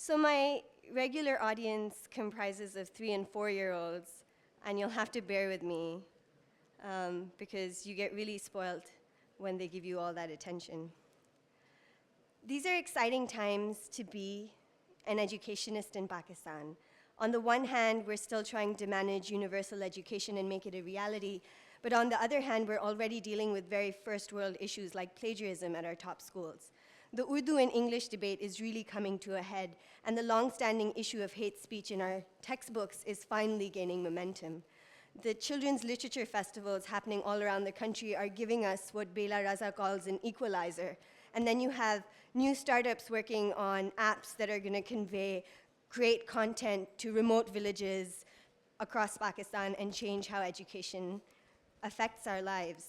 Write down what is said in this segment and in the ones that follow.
So my regular audience comprises of 3- and 4-year-olds, and you'll have to bear with me because you get really spoiled when they give you all that attention. These are exciting times to be an educationist in Pakistan. On the one hand, we're still trying to manage universal education and make it a reality, but on the other hand, we're already dealing with very first world issues like plagiarism at our top schools. The Urdu and English debate is really coming to a head, and the long-standing issue of hate speech in our textbooks is finally gaining momentum. The children's literature festivals happening all around the country are giving us what Bela Raza calls an equalizer. And then you have new startups working on apps that are going to convey great content to remote villages across Pakistan and change how education affects our lives.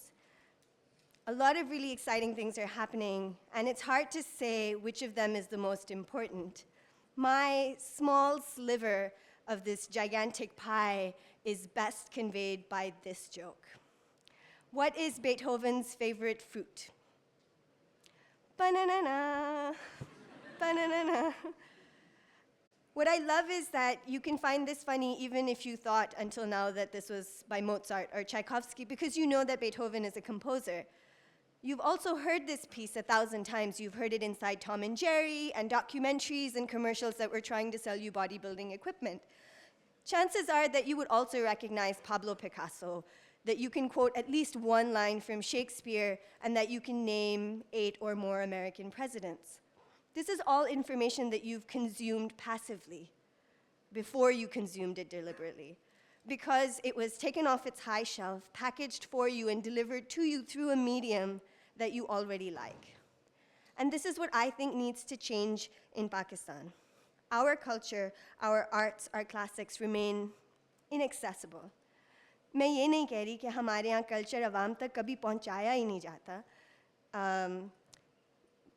A lot of really exciting things are happening, and it's hard to say which of them is the most important. My small sliver of this gigantic pie is best conveyed by this joke. What is Beethoven's favorite fruit? Banana, banana. What I love is that you can find this funny even if you thought until now that this was by Mozart or Tchaikovsky, because you know that Beethoven is a composer. You've also heard this piece 1,000 times. You've heard it inside Tom and Jerry and documentaries and commercials that were trying to sell you bodybuilding equipment. Chances are that you would also recognize Pablo Picasso, that you can quote at least one line from Shakespeare, and that you can name 8 or more American presidents. This is all information that you've consumed passively before you consumed it deliberately, because it was taken off its high shelf, packaged for you, and delivered to you through a medium that you already like. And this is what I think needs to change in Pakistan. Our culture, our arts, our classics remain inaccessible. मैं ये नहीं कह रही कि हमारे यहाँ culture आवाम तक कभी पहुँचाया ही नहीं जाता.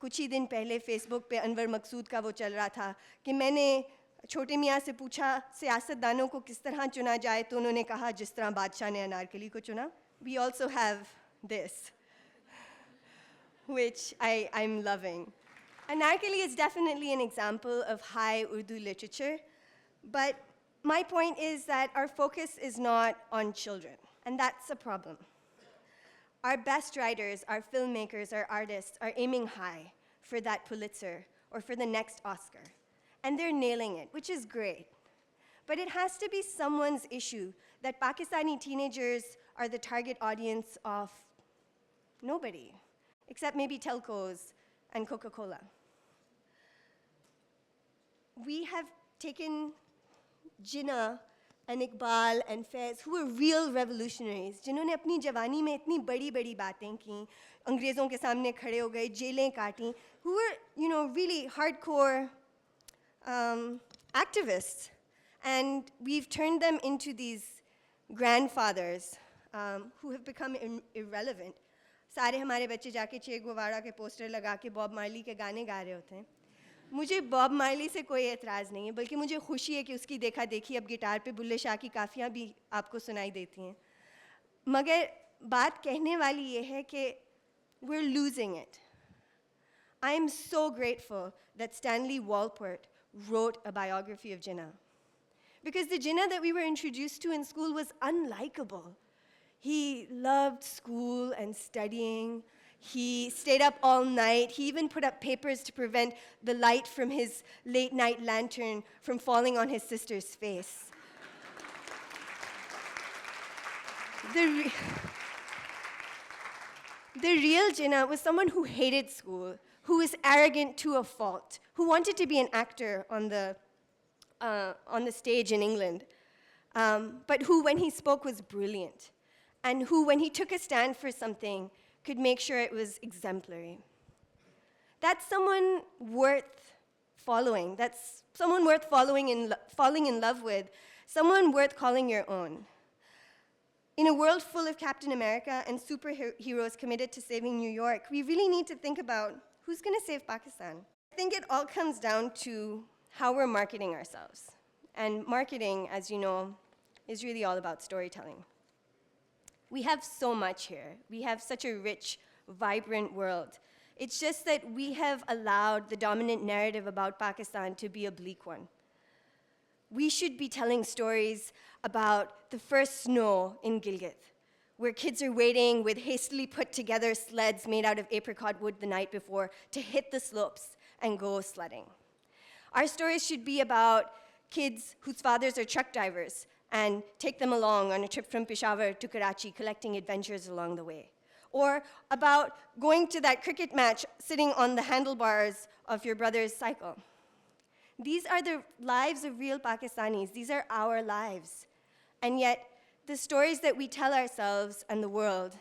कुछ ही दिन पहले फेसबुक पे अनवर मकसूद का वो चल रहा था कि मैंने छोटे मियाँ से पूछा सियासतदानों को किस तरह चुना जाए, तो उन्होंने कहा जिस तरह बादशाह ने अनारकली को चुना. We also have this, which I'm loving. Anarkali is definitely an example of high Urdu literature, but my point is that our focus is not on children, and that's a problem. Our best writers, our filmmakers, our artists are aiming high for that Pulitzer or for the next Oscar, and they're nailing it, which is great. But it has to be someone's issue that Pakistani teenagers are the target audience of nobody, except maybe telcos and Coca-Cola. We have taken Jinnah and Iqbal and Faiz, who were real revolutionaries, जिन्होंने अपनी जवानी में इतनी बड़ी-बड़ी बातें की, अंग्रेज़ों के सामने खड़े हो गए, जेलें काटी, who were, really hardcore activists. And we've turned them into these grandfathers who have become irrelevant. सारे हमारे बच्चे जाके चे गुवारा के पोस्टर लगा के बॉब मार्ली के गाने गा रहे होते हैं. मुझे बॉब मार्ली से कोई एतराज़ नहीं है, बल्कि मुझे खुशी है कि उसकी देखा देखी अब गिटार पे बुल्ले शाह की काफ़ियाँ भी आपको सुनाई देती हैं. मगर बात कहने वाली ये है कि we're losing it. I am so grateful that Stanley Walport wrote a biography of Jinnah, because the Jinnah that we were introduced to in school was unlikable. He loved school and studying. He stayed up all night. He even put up papers to prevent the light from his late-night lantern from falling on his sister's face. The real Jinnah was someone who hated school, who was arrogant to a fault, who wanted to be an actor on the stage in England, but who, when he spoke, was brilliant, and who, when he took a stand for something, could make sure it was exemplary. That's someone worth following. That's someone worth falling in love with, someone worth calling your own. In a world full of Captain America and superheroes committed to saving New York, we really need to think about who's going to save Pakistan. I think it all comes down to how we're marketing ourselves. And marketing, as you know, is really all about storytelling. We have so much here. We have such a rich, vibrant world. It's just that we have allowed the dominant narrative about Pakistan to be a bleak one. We should be telling stories about the first snow in Gilgit, where kids are waiting with hastily put together sleds made out of apricot wood the night before to hit the slopes and go sledding. Our stories should be about kids whose fathers are truck drivers and take them along on a trip from Peshawar to Karachi, collecting adventures along the way. Or about going to that cricket match sitting on the handlebars of your brother's cycle. These are the lives of real Pakistanis. These are our lives. And yet, the stories that we tell ourselves and the world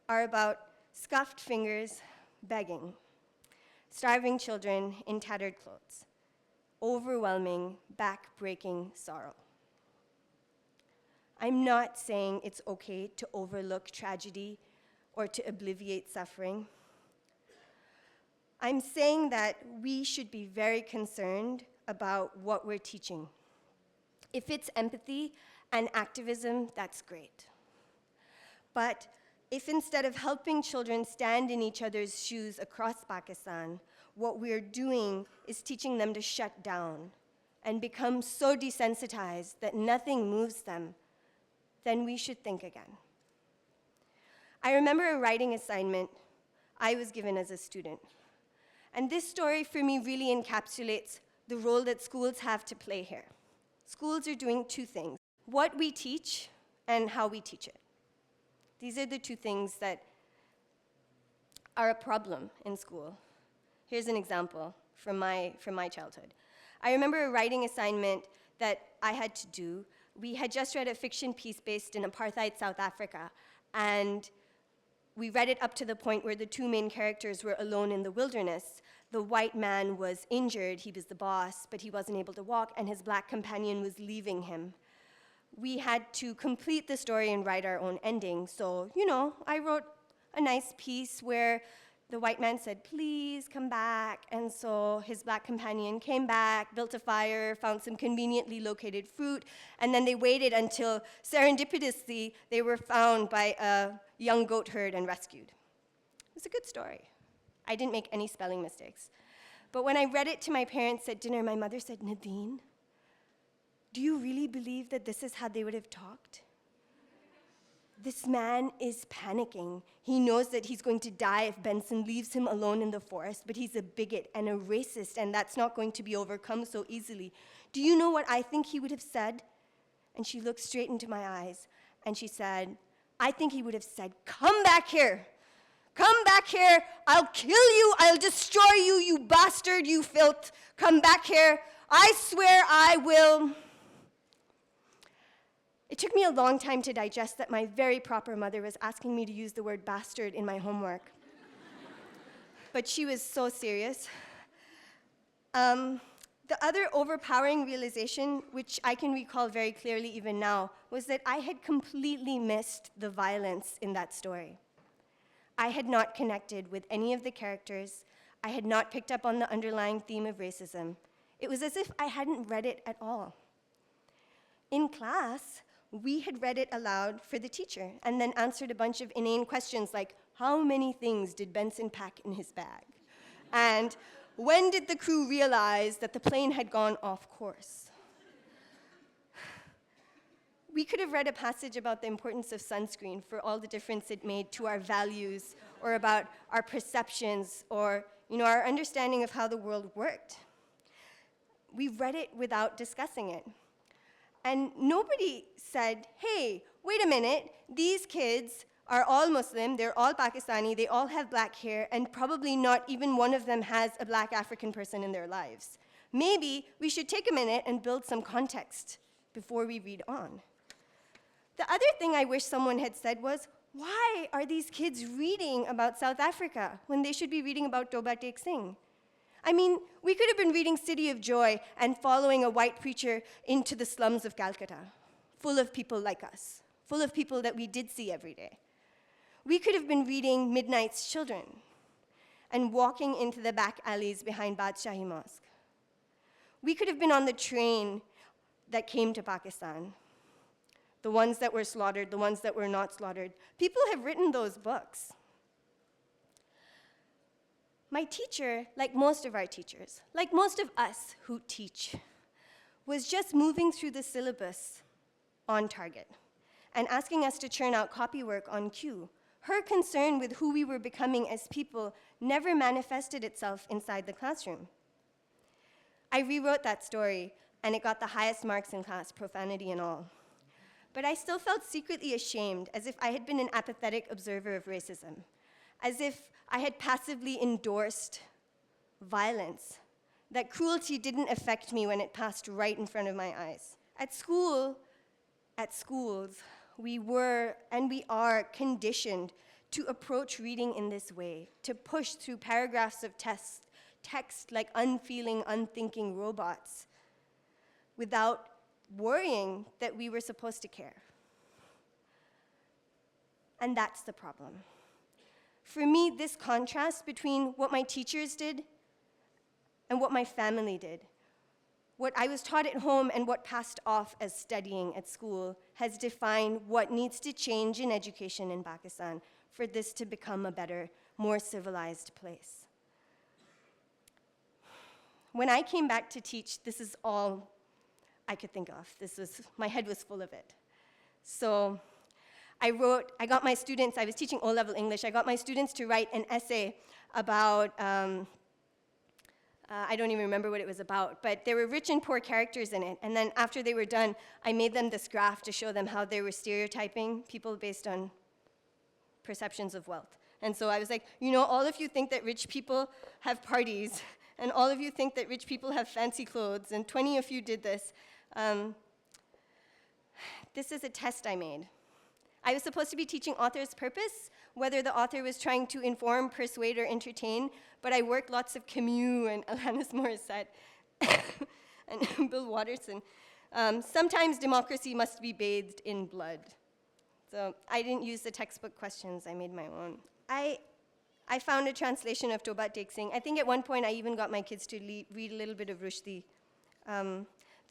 are about scuffed fingers begging, starving children in tattered clothes, overwhelming, back-breaking sorrow. I'm not saying it's okay to overlook tragedy or to obviate suffering. I'm saying that we should be very concerned about what we're teaching. If it's empathy and activism, that's great. But if instead of helping children stand in each other's shoes across Pakistan, what we're doing is teaching them to shut down and become so desensitized that nothing moves them, then we should think again. I remember a writing assignment I was given as a student. And this story for me really encapsulates the role that schools have to play here. Schools are doing two things: what we teach and how we teach it. These are the two things that are a problem in school. Here's an example from my childhood. I remember a writing assignment that I had to do. We had just read a fiction piece based in apartheid South Africa, and we read it up to the point where the two main characters were alone in the wilderness. The white man was injured, he was the boss, but he wasn't able to walk, and his black companion was leaving him. We had to complete the story and write our own ending. So, I wrote a nice piece where the white man said, "Please come back." And so his black companion came back, built a fire, found some conveniently located fruit, and then they waited until serendipitously they were found by a young goat herd and rescued. It was a good story. I didn't make any spelling mistakes. But when I read it to my parents at dinner, my mother said, "Nadine, do you really believe that this is how they would have talked? This man is panicking. He knows that he's going to die if Benson leaves him alone in the forest, but he's a bigot and a racist, and that's not going to be overcome so easily. Do you know what I think he would have said?" And she looked straight into my eyes, and she said, "I think he would have said, 'Come back here. Come back here. I'll kill you. I'll destroy you, you bastard, you filth. Come back here. I swear I will.'" It took me a long time to digest that my very proper mother was asking me to use the word bastard in my homework. But she was so serious. The other overpowering realization, which I can recall very clearly even now, was that I had completely missed the violence in that story. I had not connected with any of the characters. I had not picked up on the underlying theme of racism. It was as if I hadn't read it at all. In class, we had read it aloud for the teacher and then answered a bunch of inane questions like, how many things did Benson pack in his bag? And when did the crew realize that the plane had gone off course? We could have read a passage about the importance of sunscreen for all the difference it made to our values, or about our perceptions, or our understanding of how the world worked. We read it without discussing it. And nobody said, "Hey, wait a minute, these kids are all Muslim, they're all Pakistani, they all have black hair, and probably not even one of them has a black African person in their lives. Maybe we should take a minute and build some context before we read on." The other thing I wish someone had said was, why are these kids reading about South Africa when they should be reading about Toba Tek Singh? I mean, we could have been reading City of Joy and following a white preacher into the slums of Calcutta, full of people like us, full of people that we did see every day. We could have been reading Midnight's Children and walking into the back alleys behind Badshahi Mosque. We could have been on the train that came to Pakistan, the ones that were slaughtered, the ones that were not slaughtered. People have written those books. My teacher, like most of our teachers, like most of us who teach, was just moving through the syllabus on target and asking us to churn out copywork on cue. Her concern with who we were becoming as people never manifested itself inside the classroom. I rewrote that story, and it got the highest marks in class, profanity and all. But I still felt secretly ashamed, as if I had been an apathetic observer of racism, as if I had passively endorsed violence, that cruelty didn't affect me when it passed right in front of my eyes. At schools, we were and we are conditioned to approach reading in this way, to push through paragraphs of text like unfeeling, unthinking robots, without worrying that we were supposed to care. And that's the problem. For me, this contrast between what my teachers did and what my family did, what I was taught at home and what passed off as studying at school, has defined what needs to change in education in Pakistan for this to become a better, more civilized place. When I came back to teach, this is all I could think of. My head was full of it. So I got my students, I was teaching O-level English, I got my students to write an essay about, I don't even remember what it was about, but there were rich and poor characters in it. And then after they were done, I made them this graph to show them how they were stereotyping people based on perceptions of wealth. And so I was like, all of you think that rich people have parties, and all of you think that rich people have fancy clothes, and 20 of you did this. This is a test I made. I was supposed to be teaching author's purpose, whether the author was trying to inform, persuade, or entertain, but I worked lots of Camus and Alanis Morissette and Bill Watterson. Sometimes democracy must be bathed in blood. So I didn't use the textbook questions, I made my own. I found a translation of Toba Tek Singh. I think at one point I even got my kids to read a little bit of Rushdie. The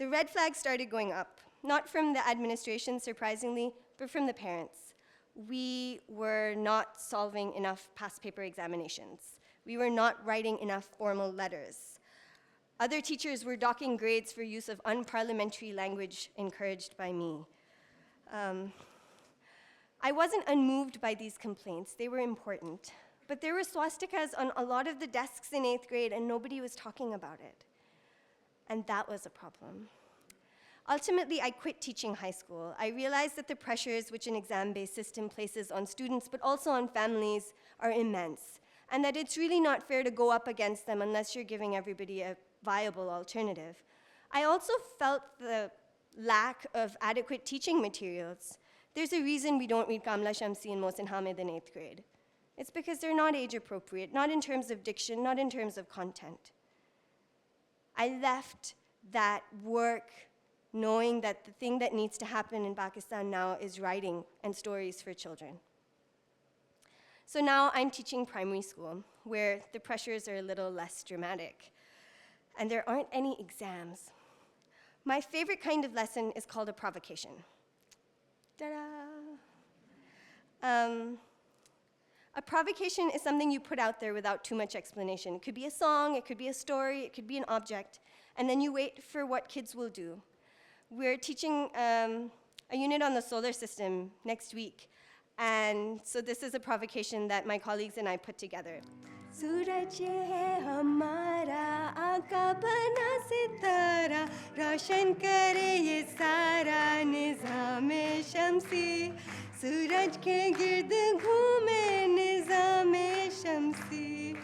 red flags started going up, not from the administration, surprisingly, but from the parents. We were not solving enough past paper examinations. We were not writing enough formal letters. Other teachers were docking grades for use of unparliamentary language encouraged by me. I wasn't unmoved by these complaints. They were important. But there were swastikas on a lot of the desks in 8th grade, and nobody was talking about it. And that was a problem. Ultimately, I quit teaching high school. I realized that the pressures which an exam-based system places on students, but also on families, are immense, and that it's really not fair to go up against them unless you're giving everybody a viable alternative. I also felt the lack of adequate teaching materials. There's a reason we don't read Kamla Shamsi and Mohsin Hamid in 8th grade. It's because they're not age appropriate, not in terms of diction, not in terms of content. I left that work knowing that the thing that needs to happen in Pakistan now is writing and stories for children. So now I'm teaching primary school, where the pressures are a little less dramatic, and there aren't any exams. My favorite kind of lesson is called a provocation. Ta-da! A provocation is something you put out there without too much explanation. It could be a song, it could be a story, it could be an object, and then you wait for what kids will do. We're teaching a unit on the solar system next week, and so this is a provocation that my colleagues and I put together. Suraj hai hamara, aanka bana sitara, roshan kare ye sara nizam-e-shamsi. Suraj ke gird ghoome nizam-e-shamsi.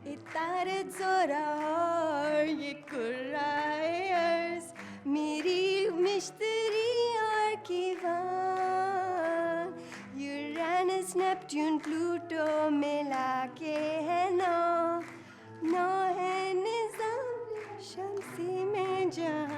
Itarat zora aur ye kurrae arz, meri mishtari aur kiwan. Uranus, Neptune, Pluto mila ke hai no hai nizam shamsi mein jahan.